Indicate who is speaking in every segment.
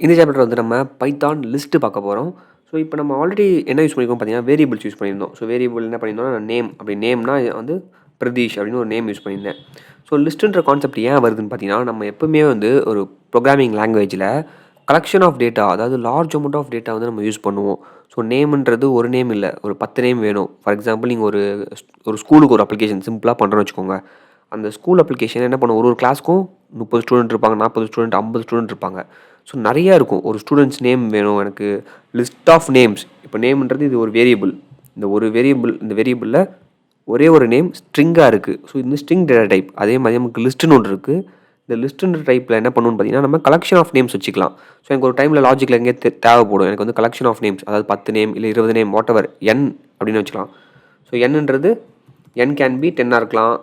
Speaker 1: இந்த சாப்டர் வந்து நம்ம பைத்தான் லிஸ்ட் பார்க்க போகிறோம். ஸோ இப்போ நம்ம ஆல்ரெடி என்ன யூஸ் பண்ணியிருக்கோம் பார்த்தீங்கன்னா, வேரியபிள்ஸ் யூஸ் பண்ணியிருந்தோம். ஸோ வேரியபிள் என்ன பண்ணியிருந்தோம்னா, நேம் அப்படி நேம்னா வந்து பிரதீஷ் அப்படின்னு ஒரு நேம் யூஸ் பண்ணியிருந்தேன். ஸோ லிஸ்ட்டுன்ற கான்செப்ட் ஏன் வருதுன்னு பார்த்தீங்கன்னா, நம்ம எப்பவுமே வந்து ஒரு ப்ரோக்ராமிங் லாங்குவேஜில் கலெக்ஷன் ஆஃப் டேட்டா, அதாவது லார்ஜ் அமௌண்ட் ஆஃப் டேட்டா வந்து நம்ம யூஸ் பண்ணுவோம். ஸோ நேம்ன்றது ஒரு நேம் இல்லை, ஒரு 10 நேம் வேணும். ஃபார் எக்ஸாம்பிள் நீங்கள் ஒரு ஒரு ஸ்கூலுக்கு ஒரு அப்ளிகேஷன் சிம்பிளாக பண்ணுறோன்னு வச்சுக்கோங்க. அந்த ஸ்கூல் அப்ளிகேஷன் என்ன பண்ணும், ஒரு ஒரு கிளாஸ்க்கும் 30 ஸ்டூடெண்ட் இருப்பாங்க, 40 ஸ்டூடெண்ட், 50 ஸ்டூடெண்ட் இருப்பாங்க. ஸோ நிறையா இருக்கும். ஒரு ஸ்டூடெண்ட்ஸ் நேம் வேணும் எனக்கு, லிஸ்ட் ஆஃப் நேம்ஸ். இப்போ நேம்ன்றது இது ஒரு வேரியபிள். இந்த வேரியபிளில் ஒரே ஒரு நேம் ஸ்ட்ரிங்காக இருக்குது. ஸோ இந்த ஸ்ட்ரிங் டேட்டா டைப். அதே மாதிரி நமக்கு லிஸ்ட்டுன்னு ஒன்று இருக்குது. இந்த லிஸ்ட்டுன்ற டைப்பில் என்ன பண்ணணும்னு பார்த்தீங்கன்னா, நம்ம கலெக்ஷன் ஆஃப் நேம்ஸ் வச்சுக்கலாம். ஸோ எனக்கு ஒரு டைமில் லாஜிக்கில் எங்கேயே தேவைப்படும். எனக்கு வந்து கலெக்ஷன் ஆஃப் நேம்ஸ், அதாவது 10 நேம் இல்லை 20 நேம், வாட் எவர் என் அப்படின்னு வச்சுக்கலாம். ஸோ என்னன்றது என் கேன் பி 10 இருக்கலாம்,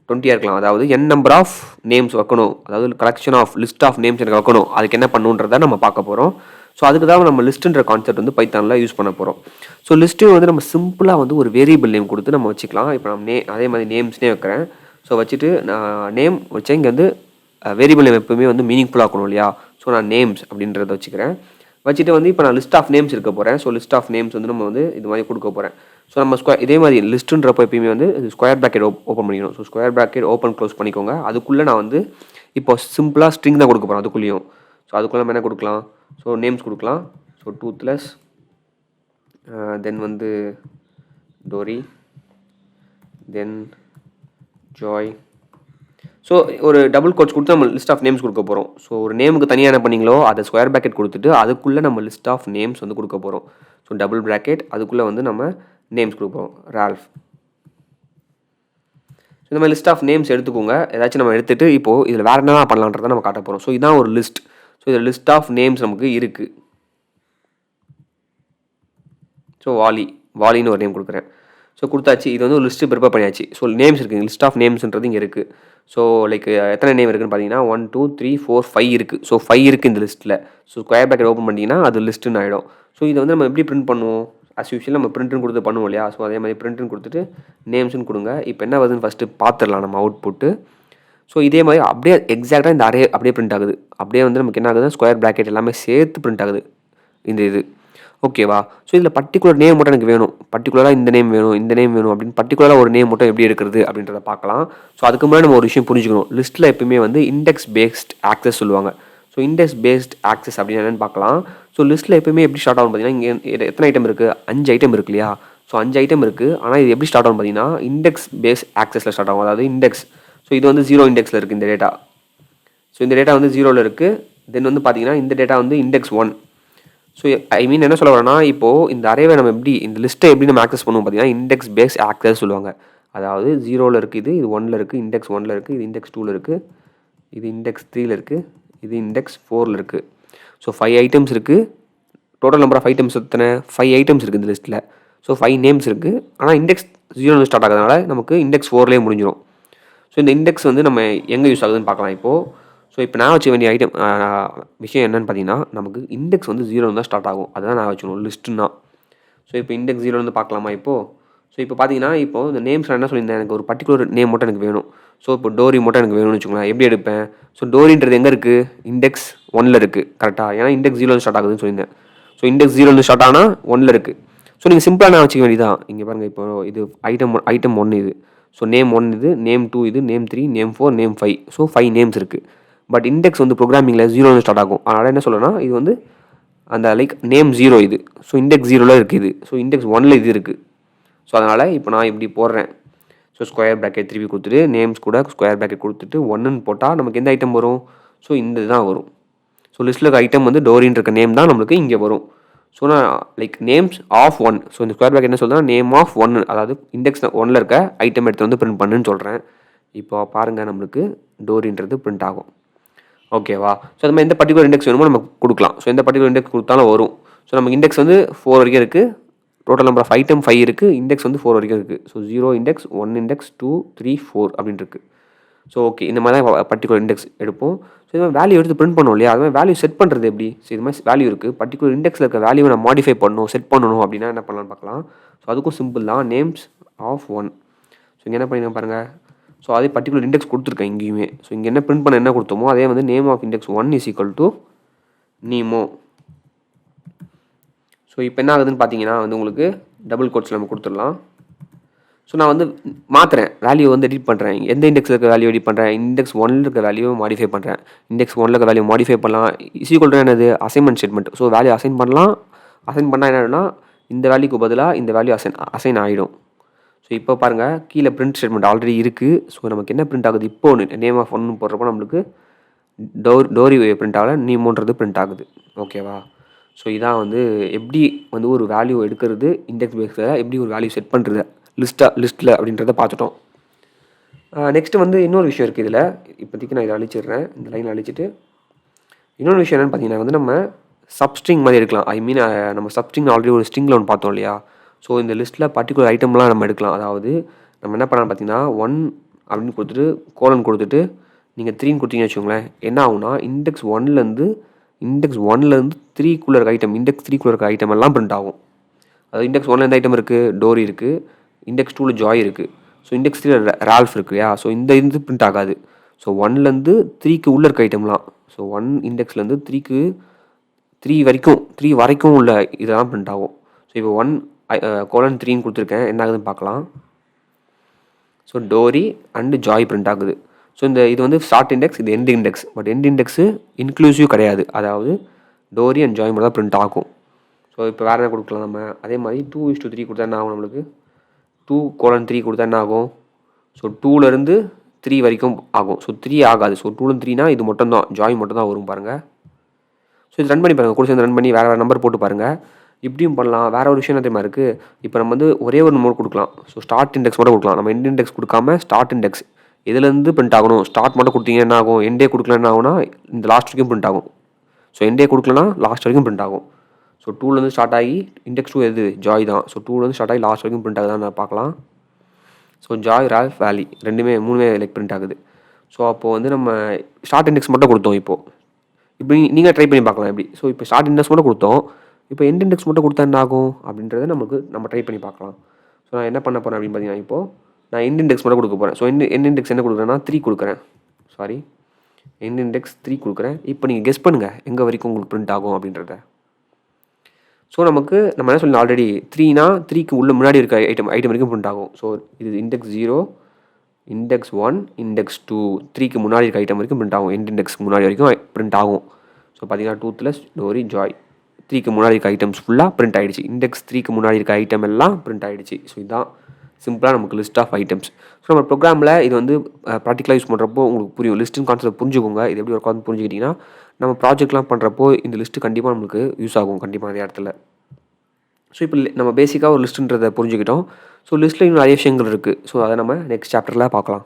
Speaker 1: 20 இருக்கலாம். அதாவது என் நம்பர் ஆஃப் நேம்ஸ் வைக்கணும், அதாவது collection of list of names எனக்கு வைக்கணும். அதுக்கு என்ன பண்ணுன்றதை நம்ம பார்க்க போகிறோம். ஸோ அதுக்கு தான் நம்ம லிஸ்ட்டுன்ற கான்செப்ட் வந்து பைத்தானில் யூஸ் பண்ண போகிறோம். ஸோ லிஸ்ட்டு வந்து நம்ம சிம்பிளாக வந்து ஒரு வேரியபிள் நேம் கொடுத்து நம்ம வச்சுக்கலாம். இப்போ நம்ம அதே மாதிரி நேம்ஸ்னே வைக்கிறேன். ஸோ வச்சுட்டு நான் நேம் வச்சேன். இங்கே வந்து வேரியபிள் நேம் எப்பவுமே வந்து மீனிங்ஃபுல்லாக இருக்கணும் இல்லையா? ஸோ நான் நேம்ஸ் அப்படின்றத வச்சுக்கிறேன். வச்சுட்டு வந்து இப்போ நான் லிஸ்ட் ஆஃப் நேம்ஸ் இருக்க போகிறேன். ஸோ லிஸ்ட் ஆஃப் நேம்ஸ் வந்து நம்ம வந்து இது மாதிரி கொடுக்க போகிறேன். ஸோ நம்ம இதே மாதிரி லிஸ்ட்டுன்றப்போ எப்பயுமே வந்து ஸ்கொயர் ப்ராக்கெட் ஓப்பன் பண்ணிக்கணும். So square bracket open close பண்ணிக்கோங்க. அதுக்குள்ளே நான் வந்து இப்போ சிம்பிளாக ஸ்ட்ரிங் தான் கொடுக்க போகிறேன் அதுக்குள்ளேயும். ஸோ அதுக்குள்ளே நம்ம என்ன கொடுக்கலாம், ஸோ நேம்ஸ் கொடுக்கலாம். ஸோ டூத்லெஸ், தென் வந்து டோரி, தென் ஜாய். ஸோ ஒரு டபுள் கோட்ஸ் கொடுத்து நம்ம லிஸ்ட் ஆஃப் நேம்ஸ் கொடுக்க போகிறோம். ஸோ ஒரு நேமுக்கு தனியாக என்ன பண்ணீங்களோ அதை ஸ்கொயர் ப்ராக்கெட் கொடுத்துட்டு அதுக்குள்ளே நம்ம லிஸ்ட் ஆஃப் நேம்ஸ் வந்து கொடுக்க போகிறோம். ஸோ டபுள் ப்ராக்கெட் அதுக்குள்ளே வந்து நம்ம நேம்ஸ் கொடுப்போம். ரால்ஃப். ஸோ இந்த மாதிரி லிஸ்ட் ஆஃப் நேம்ஸ் எடுத்துக்கோங்க. ஏதாச்சும் நம்ம எடுத்துகிட்டு இப்போது இதில் வேறு என்ன பண்ணலான்றதை நம்ம காட்ட போகிறோம். ஸோ இதான் ஒரு லிஸ்ட். ஸோ இதில் லிஸ்ட் ஆஃப் நேம்ஸ் நமக்கு இருக்குது. ஸோ வாலின்னு ஒரு நேம் கொடுக்குறேன். ஸோ கொடுத்தாச்சு. இது வந்து ஒரு லிஸ்ட்டு ப்ரிப்பேர் பண்ணியாச்சு. ஸோ நேம்ஸ் இருக்குது, லிஸ்ட் ஆஃப் நேம்ஸ்ன்றது இங்கே இருக்குது. ஸோ லைக் எத்தனை நேம் இருக்குன்னு பார்த்தீங்கன்னா 1 2 3 4 5 இருக்குது. ஸோ 5 இருக்குது இந்த லிஸ்ட்டில். ஸோ ஸ்கொயர் ப்ராக்கெட் ஓப்பன் பண்ணிட்டீங்கன்னா அது லிஸ்ட்டுன்னு ஆகிடும். ஸோ இதை வந்து நம்ம எப்படி பிரிண்ட் பண்ணுவோம், அஸ் யூஷுவல் நம்ம பிரிண்ட்னு கொடுத்து பண்ணுவோம் இல்லையா? ஸோ அதே மாதிரி பிரிண்ட்னு கொடுத்துட்டு நேம்ஸ்னு கொடுங்க. இப்போ என்ன வருதுன்னு ஃபஸ்ட்டு பார்த்துடலாம் நம்ம அவுட்புட்டு. ஸோ இதே மாதிரி அப்படியே எக்ஸாக்டாக இந்த அரே அப்படியே பிரிண்ட் ஆகுது. அப்படியே வந்து நமக்கு என்ன ஆகுதுன்னா ஸ்கொயர் ப்ராக்கெட் எல்லாமே சேர்த்து பிரிண்ட் ஆகுது இந்த இது. ஓகேவா? ஸோ இதில் பர்டிகுலர் நேம் மட்டும் எனக்கு வேணும். பர்டிகுலராக இந்த நேம் வேணும், இந்த நேம் வேணும் அப்படின்னு பர்டிகுலராக ஒரு நேம் மட்டும் எப்படி எடுக்கிறது அப்படின்றத பார்க்கலாம். ஸோ அதுக்கு முன்னாடி நம்ம ஒரு விஷயம் புரிஞ்சுக்கணும். லிஸ்ட்டில் எப்பவுமே வந்து இண்டெக்ஸ் பேஸ்ட் ஆக்சஸ் சொல்லுவாங்க. ஸோ இண்டெக்ஸ் பேஸ்ட் ஆக்சஸ் அப்படின்னு என்னென்னு பார்க்கலாம். ஸோ லிஸ்ட்டில் எப்பவுமே எப்படி ஸ்டார்ட் ஆகும் பார்த்தீங்கன்னா, இங்கே எத்தனை ஐட்டம் இருக்குது, 5 ஐட்டம் இருக்கு இல்லையா? ஸோ 5 ஐட்டம் இருக்குது. ஆனால் இது எப்படி ஸ்டார்ட் ஆகும் பார்த்தீங்கன்னா, இண்டெக்ஸ் பேஸ் ஆக்சஸில் ஸ்டார்ட் ஆகும். அதாவது இண்டெக்ஸ். ஸோ இது வந்து 0 இண்டெக்ஸில் இருக்குது இந்த டேட்டா. ஸோ இந்த டேட்டா வந்து 0ல் இருக்குது. தென் வந்து பார்த்தீங்கன்னா இந்த டேட்டா வந்து இண்டெக்ஸ் 1. ஸோ ஐ மீன் என்ன சொல்ல வரேன்னா, இப்போது இந்த அரேவை நம்ம எப்படி, இந்த லிஸ்ட்டை எப்படி நம்ம ஆக்சஸ் பண்ணுவோம் பார்த்தீங்கன்னா, இண்டெக்ஸ் பேஸ் ஆக்சஸ் சொல்லுவாங்க. அதாவது 0ல் இருக்குது, இது 1ல் இருக்குது, இண்டெக்ஸ் 1ல் இருக்குது, இது இண்டெக்ஸ் 2ல் இருக்குது, இது இண்டெக்ஸ் 3ல் இருக்குது, இது இண்டெக்ஸ் 4ல் இருக்குது. ஸோ 5 ஐட்டம்ஸ் இருக்குது. டோட்டல் நம்பர் ஆஃப் ஐட்டம்ஸ் எத்தனை, 5 ஐட்டம்ஸ் இருக்குது இந்த லிஸ்ட்டில். ஸோ 5 நேம்ஸ் இருக்குது. ஆனால் இண்டெக்ஸ் 0 ஸ்டார்ட் ஆகிறதுனால நமக்கு இண்டெக்ஸ் 4லேயே முடிஞ்சிடும். ஸோ இந்த இண்டெக்ஸ் வந்து நம்ம எங்கே யூஸ் ஆகுதுன்னு பார்க்கலாம் இப்போது. ஸோ இப்போ நான் வச்சுக்க வேண்டிய ஐட்டம் விஷயம் என்னென்னு பார்த்தீங்கன்னா, நமக்கு இண்டெக்ஸ் வந்து 0 தான் ஸ்டார்ட் ஆகும். அதுதான் நான் வச்சுக்கணும் லிஸ்ட்டுன்னா. ஸோ இப்போ இண்டெக்ஸ் 0 பார்க்கலாமா இப்போது? ஸோ இப்போ பார்த்தீங்கன்னா, இப்போது இந்த நேம்ஸ் நான் என்ன சொல்லியிருந்தேன், எனக்கு ஒரு பர்டிகுலர் நேம் மட்டும் எனக்கு வேணும். ஸோ இப்போ டோரி மட்டும் எனக்கு வேணும்னு வச்சுக்கோங்களேன். எப்படி எடுப்பேன்? ஸோ டோரின்றது எங்கே இருக்குது, இண்டெக்ஸ் 1ல் இருக்குது கரெக்டாக. ஏன்னா இண்டெக்ஸ் 0 ஸ்டார்ட் ஆகுதுன்னு சொல்லியிருந்தேன். ஸோ இண்டெக்ஸ் 0 ஸ்டார்ட் ஆனால் 1ல் இருக்குது. ஸோ நீங்கள் சிம்பிளாக நான் வச்சுக்க வேண்டியதான். இங்கே பாருங்கள், இப்போ இது ஐட்டம் 1 இது. ஸோ நேம் 1 இது, நேம் 2 இது, name 3, name 4, name 5. So 5 names இருக்குது. பட் இண்டெக்ஸ் வந்து ப்ரோக்ராமிங்கில் 0 ஸ்டார்ட் ஆகும். அதனால் என்ன சொல்லணும்னா, இது வந்து அந்த லைக் நேம் 0 இது. ஸோ இண்டெக்ஸ் 0ல் இருக்குது இது. ஸோ இண்டெக்ஸ் 1ல் இது இருக்குது. ஸோ அதனால் இப்போ நான் இப்படி போடுறேன். ஸோ ஸ்கொயர் ப்ராக்கெட் திருப்பி கொடுத்துட்டு நேம்ஸ் கூட ஸ்கொயர் ப்ராக்கெட் கொடுத்துட்டு 1ன்னு போட்டால் நமக்கு எந்த ஐட்டம் வரும்? ஸோ இந்த தான் வரும். ஸோ லிஸ்ட்டில் இருக்க ஐட்டம் வந்து டோரின்னு இருக்க நேம் தான் நம்மளுக்கு இங்கே வரும். ஸோ நான் லைக் நேம்ஸ் ஆஃப் 1. ஸோ இந்த ஸ்கொயர் ப்ராக்கெட் என்ன சொல்கிறேன், நேம் ஆஃப் 1, அதாவது இண்டெக்ஸ் 1ல் இருக்க ஐட்டம் எடுத்து வந்து பிரிண்ட் பண்ணுன்னு சொல்கிறேன். இப்போ பாருங்கள், நம்மளுக்கு டோரின்றது பிரிண்ட் ஆகும். ஓகேவா? ஸோ அது மாதிரி எந்த பர்டிகுலர் இண்டெக்ஸ் வேணுமோ நம்ம கொடுக்கலாம். ஸோ எந்த பர்டிகுலர் இண்டெக்ஸ் கொடுத்தாலும் வரும். ஸோ நமக்கு இண்டெக்ஸ் வந்து 4 வரைக்கும் இருக்குது. டோட்டல் நம்பர் ஆஃப் ஐட்டம் 5 இருக்குது. இண்டெக்ஸ் வந்து 4 வரைக்கும் இருக்குது. ஸோ 0 இண்டெக்ஸ், 1 இண்டெக்ஸ், 2 3 4 அப்படின்னு இருக்குது. ஸோ ஓகே, இந்த மாதிரி தான் பர்டிகுலர் இண்டெக்ஸ் எடுப்போம். ஸோ இது மாதிரி வேல்யூ எடுத்து பிரிண்ட் பண்ணுவோம் இல்லையா? அது மாதிரி வேல்யூ செட் பண்ணுறது எப்படி? ஸோ இது மாதிரி வேல்யூ இருக்குது. பர்டிகுலர் இண்டெக்ஸில் இருக்க வேல்யூவை நான் மாடிஃபை பண்ணணும், செட் பண்ணணும் அப்படின்னா என்ன பண்ணலாம்னு பார்க்கலாம். ஸோ அதுக்கும் சிம்பிள் தான், நேம்ஸ் ஆஃப் 1. ஸோ இங்கே என்ன பண்ணிங்க பாருங்கள். ஸோ அதே பர்டிகுலர் இண்டெக்ஸ் கொடுத்துருக்கேன் இங்கேயுமே. ஸோ இங்கே என்ன பிரிண்ட் பண்ண என்ன கொடுத்தோமோ அதே வந்து name of index 1 is equal to Nemo. So இப்போ என்ன ஆகுதுன்னு பார்த்தீங்கன்னா வந்து உங்களுக்கு டபுள் கோட்ஸில் நம்ம கொடுத்துடலாம். ஸோ நான் வந்து மாற்றுறேன், வேல்யூ வந்து எடிட் பண்ணுறேன். எந்த இண்டெக்ஸில் இருக்க வேல்யூ எடிட் பண்ணுறேன், இண்டெக்ஸ் 1ல் இருக்க வேல்யூ மாடிஃபை பண்ணுறேன். இண்டெக்ஸ் 1ல் இருக்க வேல்யூ மாடிஃபை பண்ணலாம். ஈக்குவல் டு என்னது, assignment statement. So value assign பண்ணலாம். அசைன் பண்ணால் என்னன்னா இந்த வேல்யூக்கு பதிலாக இந்த வேல்யூ அசைன் ஆகிடும். ஸோ இப்போ பாருங்கள் கீழே பிரிண்ட் ஸ்டேட்மெண்ட் ஆல்ரெடி இருக்குது. ஸோ நமக்கு என்ன பிரிண்ட் ஆகுது, இப்போ ஒன்று நேம் ஆஃப் ஒன்று போடுறப்போ நம்மளுக்கு டோரி பிரிண்ட் ஆகலை, நீமோன்றது பிரிண்ட் ஆகுது. ஓகேவா? ஸோ இதான் வந்து எப்படி வந்து ஒரு வேல்யூ எடுக்கிறது, இண்டெக்ஸ் பேஸில் எப்படி ஒரு வேல்யூ செட் பண்ணுறது லிஸ்ட்டில் அப்படின்றத பார்த்துட்டோம். நெக்ஸ்ட்டு வந்து இன்னொரு விஷயம் இருக்குது இதில். இப்போதைக்கு நான் இதை அழிச்சிடுறேன், இந்த லைன் அழிச்சிட்டு இன்னொரு விஷயம் என்னென்னு பார்த்தீங்கன்னா வந்து நம்ம சப்ஸ்ட்ரிங் மாதிரி எடுக்கலாம். ஐ மீன் நம்ம சப்ஸ்ட்ரிங் ஆல்ரெடி ஒரு ஸ்ட்ரிங்கில் ஒன்று பார்த்தோம் இல்லையா? ஸோ இந்த லிஸ்ட்டில் பர்டிகுலர் ஐட்டம்லாம் நம்ம எடுக்கலாம். அதாவது நம்ம என்ன பண்ணலாம் பார்த்தீங்கன்னா 1 அப்படின்னு கொடுத்துட்டு கோலன் கொடுத்துட்டு நீங்கள் 3ன்னு கொடுத்தீங்கன்னு வச்சுக்கோங்களேன், என்ன ஆகும்னா இண்டெக்ஸ் 1லேருந்து 3க்குள்ளே இருக்க ஐட்டம், இண்டெக்ஸ் 3க்குள்ளே இருக்க ஐட்டம் எல்லாம் பிரிண்ட் ஆகும். அதாவது இண்டெக்ஸ் 1ல் எந்த ஐட்டம் இருக்குது, டோரி இருக்குது. இண்டெக்ஸ் 2ல் ஜாய் இருக்குது. ஸோ இண்டெக்ஸ் 3ல் ரால்ஃப் இருக்கு இல்லையா? ஸோ இந்த பிரிண்ட் ஆகாது. ஸோ 1லேருந்து 3க்கு உள்ளே இருக்க ஐட்டம்லாம், ஸோ 1 இண்டெக்ஸ்லேருந்து 3 வரைக்கும் உள்ள இதெல்லாம் பிரிண்ட் ஆகும். ஸோ இப்போ 1:3ன்னு கொடுத்துருக்கேன், என்ன ஆகுதுன்னு பார்க்கலாம். So Dory and Joy print ஆகுது. ஸோ இது வந்து ஸ்டார்ட் இண்டெக்ஸ், இது end index. But end index inclusive கிடையாது. அதாவது டோரி அண்ட் ஜாய் மட்டும் தான் பிரிண்ட் ஆகும். ஸோ இப்போ வேறு என்ன கொடுக்கலாம் நம்ம, அதே மாதிரி 2:3 கொடுத்தா என்ன ஆகும் நம்மளுக்கு, 2:3 கொடுத்தா என்ன ஆகும். ஸோ 2லேருந்து 3 வரைக்கும் ஆகும். ஸோ 3 ஆகாது. ஸோ 2லேருந்து 3னா இது மட்டும் தான், ஜாய் மட்டும் தான் வரும் பாருங்கள். ஸோ இது ரன் பண்ணி பாருங்கள், கூட சேர்ந்து ரன் பண்ணி வேறு நம்பர் போட்டு பாருங்கள். இப்படியும் பண்ணலாம். வேறு ஒரு விஷயம் என்ன தெரியுமா இருக்குது, இப்போ நம்ம வந்து ஒரே ஒரு நம்பர் கொடுக்கலாம். ஸோ ஸ்டார்ட் இண்டெக்ஸ் மட்டும் கொடுக்கலாம். நம்ம எண்ட் இண்டெக்ஸ் கொடுக்காம ஸ்டார்ட் இண்டெக்ஸ் எதுலேருந்து பிரிண்ட் ஆகணும், ஸ்டார்ட் மட்டும் கொடுத்தீங்கன்னா என்ன ஆகும், எண்டே கொடுக்கல என்ன ஆகும்னா இந்த லாஸ்ட் வரைக்கும் பிரிண்ட் ஆகும். ஸோ எண்டே கொடுக்கலனா லாஸ்ட் வரைக்கும் பிரிண்ட் ஆகும். ஸோ 2லேருந்து ஸ்டார்ட் ஆகி இண்டெக்ஸ் 2 எது, ஜாய் தான். ஸோ 2லேருந்து ஸ்டார்ட் ஆகி லாஸ்ட் வரைக்கும் பிரிண்ட் ஆகுதான் நான் பார்க்கலாம். ஸோ ஜாய், ரால்ஃப், வேலி மூணுமே லைக் பிரிண்ட் ஆகுது. ஸோ அப்போது வந்து நம்ம ஸ்டார்ட் இண்டெக்ஸ் மட்டும் கொடுத்தோம். இப்போ நீங்கள் ட்ரை பண்ணி பார்க்கலாம் எப்படி. ஸோ இப்போ ஸ்டார்ட் இண்டெக்ஸ் மட்டும் கொடுத்தோம், இப்போ எண்ட் இண்டெக்ஸ் மட்டும் கொடுத்தா என்ன ஆகும் அப்படின்றத நம்ம ட்ரை பண்ணி பார்க்கலாம். ஸோ நான் என்ன பண்ண போகிறேன் அப்படின்னு பார்த்தீங்கன்னா, இப்போது நான் எண்ட் இண்டெக்ஸ் மட்டும் கொடுக்க போகிறேன். ஸோ எண்ட் இண்டெக்ஸ் என்ன கொடுக்குறேன்னா 3 கொடுக்குறேன். எண்ட் இண்டெக்ஸ் 3 கொடுக்குறேன். இப்போ நீங்கள் கெஸ் பண்ணுங்கள் எங்கே வரைக்கும் உங்களுக்கு பிரிண்ட் ஆகும் அப்படின்றத. ஸோ நம்ம என்ன சொல்லணும், ஆல்ரெடி 3னா 3க்கு உள்ள முன்னாடி இருக்க ஐட்டம் வரைக்கும் பிரிண்ட் ஆகும். ஸோ இது இண்டெக்ஸ் 0, இண்டெக்ஸ் 1, இண்டெக்ஸ் 2, 3க்கு முன்னாடி இருக்க ஐட்டம் வரைக்கும் பிரிண்ட் ஆகும். எண்ட் இண்டெக்ஸ்க்கு முன்னாடி வரைக்கும் பிரிண்ட் ஆகும். ஸோ பார்த்தீங்கன்னா 2th டோரி, ஜாய், 3க்கு முன்னாடி இருக்க ஐட்டம்ஸ் ஃபுல்லாக பிரிண்ட் ஆகிடுச்சு. இண்டெக்ஸ் 3க்கு முன்னாடி இருக்க ஐட்டம் எல்லாம் பிரிண்ட் ஆகிடுச்சு. ஸோ இதுதான் சிம்பிளாக நமக்கு லிஸ்ட் ஆஃப் ஐட்டம்ஸ். ஸோ நம்ம ப்ரோக்ராமில் இது வந்து ப்ராக்டிக்கலாக யூஸ் பண்ணுறப்போ உங்களுக்கு புரியும். லிஸ்ட்டுன்னு கான்செப்ட் புரிஞ்சுக்கோங்க. இது எப்படி ஒர்க் ஆகுதுன்னு புரிஞ்சுக்கிட்டிங்கன்னா நம்ம ப்ராஜெக்ட்லாம் பண்ணுறப்போ இந்த லிஸ்ட்டு கண்டிப்பாக நம்மளுக்கு யூஸ் ஆகும், கண்டிப்பாக நிறைய இடத்துல. ஸோ இப்போ நம்ம பேசிக்காக ஒரு லிஸ்ட்டுன்றதை புரிஞ்சுக்கிட்டோம். ஸோ லிஸ்ட்டில் இன்னும் நிறைய விஷயங்கள் இருக்குது. ஸோ அதை நம்ம நெக்ஸ்ட் சாப்டரில் பார்க்கலாம்.